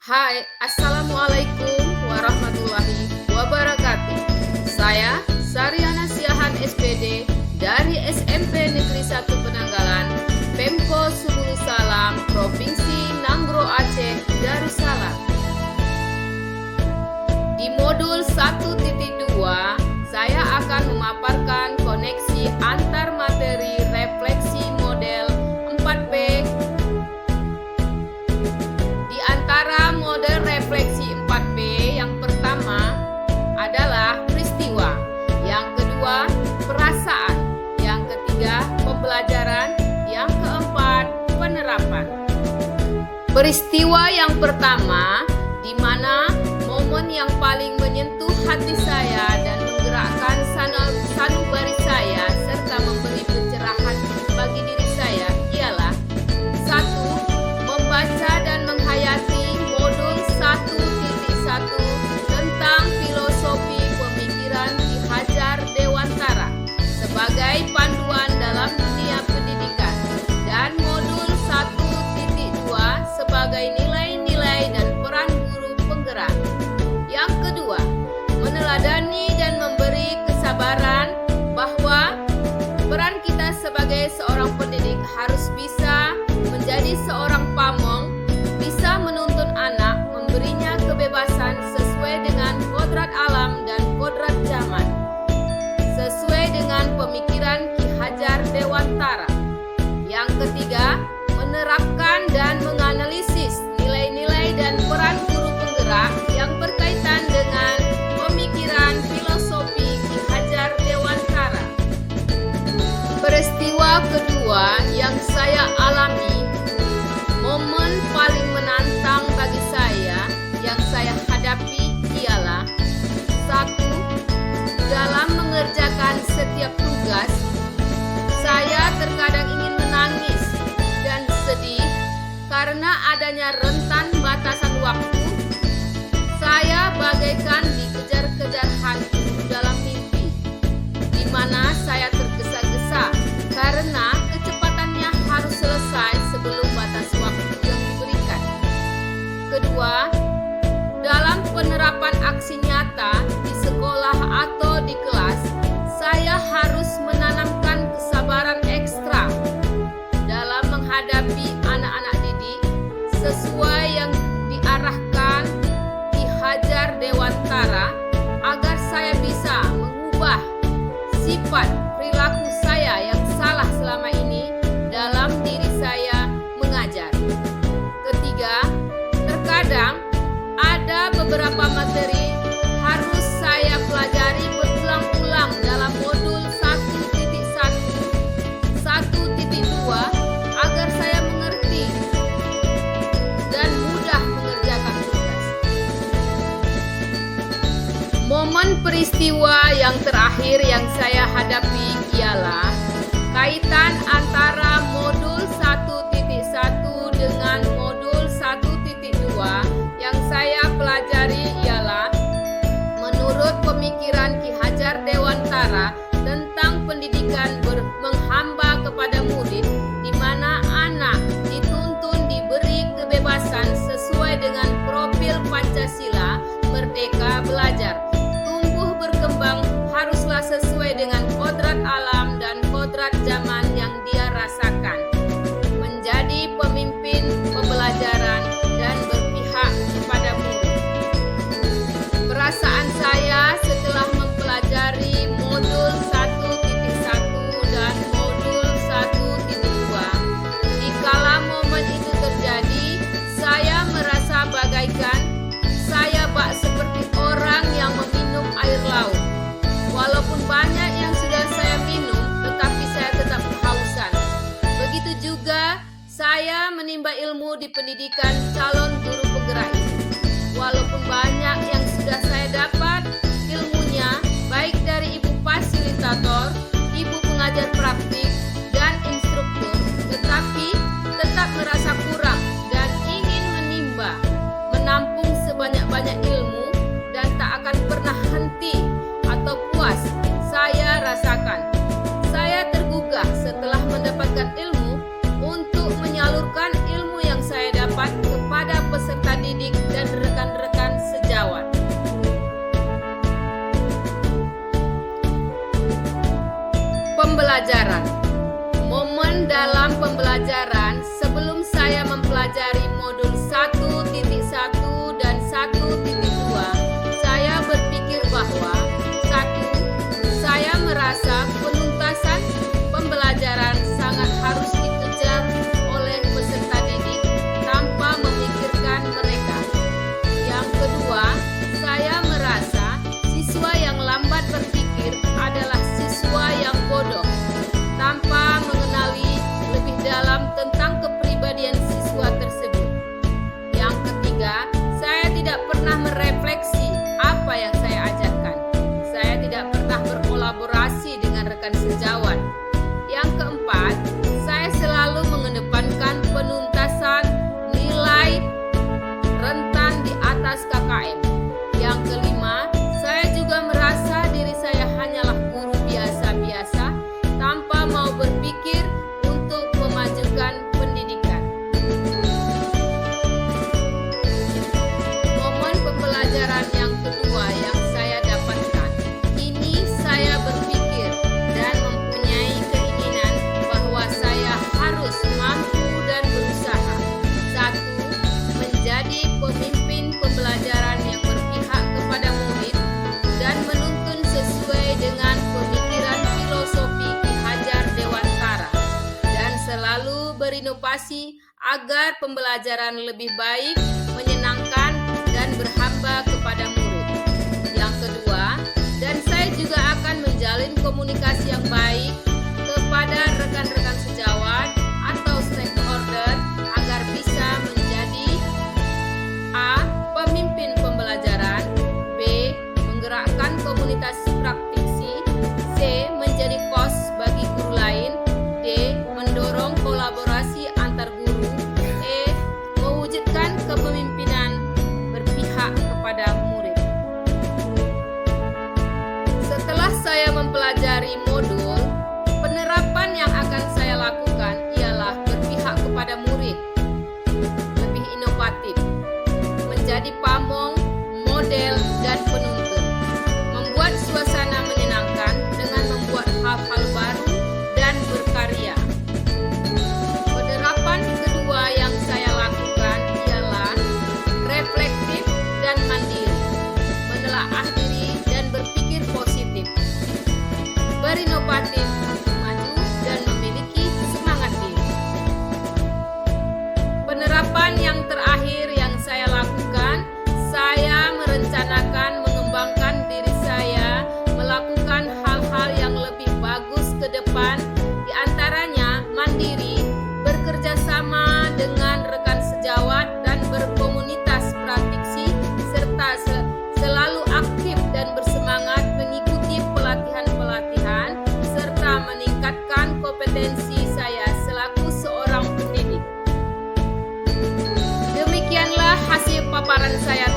Hai, Assalamualaikum warahmatullahi wabarakatuh. Saya Saryana Siahan SPD dari SMP Negeri 1 Penanggalan, Pemko Subulu Salam, Provinsi Nanggro Aceh, Darussalam. Di modul 1.2, saya akan memaparkan koneksi antar materi refleksi model 4P. Di antara model refleksi 4P, yang pertama adalah peristiwa, yang kedua perasaan, yang ketiga pembelajaran, yang keempat penerapan. Peristiwa yang pertama, di mana momen yang paling menyentuh hati saya dan menggerakkan sanubari saya serta memberi pencerahan bagi diri saya ialah 1. Membaca dan menghayati modul 1.1 tentang filosofi pemikiran Ki Hajar Dewantara sebagai panduan dalam dunia pendidikan, dan modul 1.2 sebagai nilai-nilai dan peran guru penggerak. Yang kedua, meneladani dan memberi kesabaran bahwa peran kita sebagai seorang pendidik harus bisa menjadi seorang pamong, bisa menuntun anak, memberinya kebebasan sesuai dengan kodrat alam dan kodrat zaman, sesuai dengan pemikiran Ki Hajar Dewantara. Yang ketiga, menerapkan dan menganalisis nilai-nilai dan peran guru penggerak yang berkaitan dengan pemikiran filosofi Ki Hajar Dewantara. Peristiwa kedua yang saya alami, momen paling menantang bagi saya yang saya hadapi ialah 1. Dalam mengerjakan setiap tugas, saya terkadang ingin menangis dan sedih karena adanya rentan batasan waktu. Saya bagaikan dikejar-kejar hantu dalam mimpi, di mana saya tergesa-gesa karena kecepatannya harus selesai sebelum batas waktu yang diberikan. Kedua, dalam penerapan aksi nyata di sekolah atau di kelas, saya harus menanamkan kesabaran ekstra dalam menghadapi anak-anak didik sesuai yang diarahkan Ki Hajar Dewantara agar saya bisa mengubah sifat perilaku saya yang salah selama ini dalam diri saya mengajar. Ketiga, terkadang ada beberapa materi harus saya pelajari berulang-ulang dalam modul 1.2 agar saya mengerti dan mudah mengerjakan tugas. Momen peristiwa yang terakhir yang saya hadapi ialah kaitan antara modul 1.1 dengan modul 1.2 yang saya pelajari ialah menurut pemikiran Ki Hajar Dewantara tentang pendidikan menghamba kepada murid, di mana anak dituntun diberi kebebasan sesuai dengan profil Pancasila, merdeka belajar, tumbuh berkembang haruslah sesuai dengan kodrat alam dan kodrat zaman yang dia rasakan, menjadi pemimpin pembelajaran dan berpihak kepada murid. Perasaan saya setelah mempelajari modul 1.1 dan modul 1.2, dikala momen itu terjadi, saya merasa bagaikan saya bak seperti orang yang meminum air laut. Walaupun banyak yang sudah saya minum, tetapi saya tetap kehausan. Begitu juga saya menimba ilmu di pendidikan calon guru penggerak ini. Walaupun banyak yang sudah saya dapat ilmunya, baik dari ibu fasilitator, ibu pengajar praktik, dan instruktur, tetapi tetap merasa kurang dan ingin menimba, menampung sebanyak-banyak ilmu dan tak akan pernah henti atau puas saya rasakan. Saya tergugah setelah mendapatkan ilmu untuk menyalurkan ilmu yang saya dapat kepada peserta didik dan pembelajaran. Momen dalam pembelajaran sebelum saya mempelajari modul 1.1 dan 1.2, saya berpikir bahwa saya merasa penuntasan pembelajaran sangat harus dikejar oleh peserta didik tanpa memikirkan mereka. Yang kedua, saya merasa siswa yang lambat berpikir adalah siswa yang bodoh tanpa mengenali lebih dalam tentang kepribadian siswa tersebut. Yang ketiga, saya tidak pernah merefleksi apa yang saya ajarkan. Saya tidak pernah berkolaborasi dengan rekan sejawat. Yang keempat, saya selalu mengedepankan penuntasan nilai rentan di atas KKM. Yang kelima, saya juga merasa diri saya hanyalah guru biasa-biasa tanpa mau berpikir untuk memajukan pendidikan. Momen pembelajaran yang kedua yang saya dapatkan, ini saya berpikir dan mempunyai keinginan bahwa saya harus mampu dan berusaha. 1. Menjadi pemimpin pembelajaran yang berpihak kepada murid dan menuntun sesuai dengan pemikiran filosofi Ki Hajar Dewantara dan selalu berinovasi agar pembelajaran lebih baik, menyenangkan, dan berhamba kepada murid. Yang kedua, dan saya juga akan menjalin komunikasi yang baik kepada rekan-rekan sejawat atau stakeholder agar bisa menjadi A. Pemimpin pembelajaran, B. Menggerakkan komunitas praktisi, C. Menjadi coach bagi guru lain, D. Mendorong kolaborasi antar guru, E. Mewujudkan kepemimpinan berpihak kepada murid. Setelah saya mempelajari modul, penerapan yang akan saya lakukan ialah berpihak kepada murid, lebih inovatif, menjadi pamong, model, dan penuntun, membuat suasana menyenangkan dengan membuat hal-hal baru dan berkarya. Penerapan kedua yang saya lakukan ialah reflektif dan mandiri, menelaah diri dan berpikir positif, berinovatif, maju, dan memiliki semangat diri. Penerapan yang terakhir yang saya lakukan, saya merencanakan mengembangkan diri saya, melakukan hal-hal yang lebih bagus ke depan, di antaranya mandiri, bekerja sama dengan rekan sejawat dan berkomunitas praktisi, serta selalu aktif dan bersemangat mengikuti pelatihan-pelatihan, serta meningkatkan kompetensi saya selaku seorang pendidik. Demikianlah hasil paparan saya